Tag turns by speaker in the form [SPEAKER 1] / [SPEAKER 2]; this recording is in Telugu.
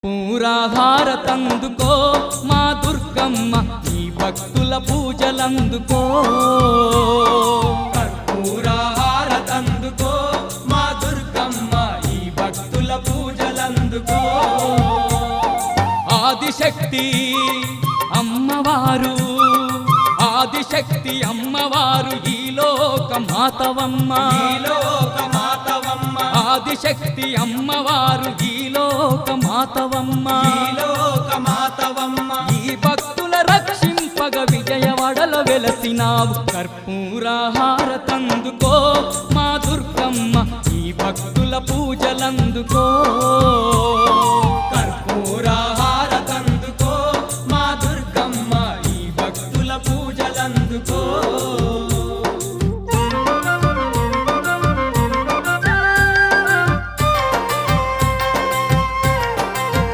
[SPEAKER 1] పూరాహారతందుకో మా దుర్గమ్మ ఈ భక్తుల పూజలందుకో కర్పూరహారతందుకో మా దుర్గమ్మ ఈ భక్తుల పూజలందుకో ఆదిశక్తి అమ్మవారు ఆదిశక్తి అమ్మవారు ఈ లోక మాతవమ్మ ఆదిశక్తి అమ్మవారు ఈ లోక మాతవమ్మ ఈ భక్తుల రక్షింపగ విజయవాడల వెలసినావు కర్పూరహారతందుకో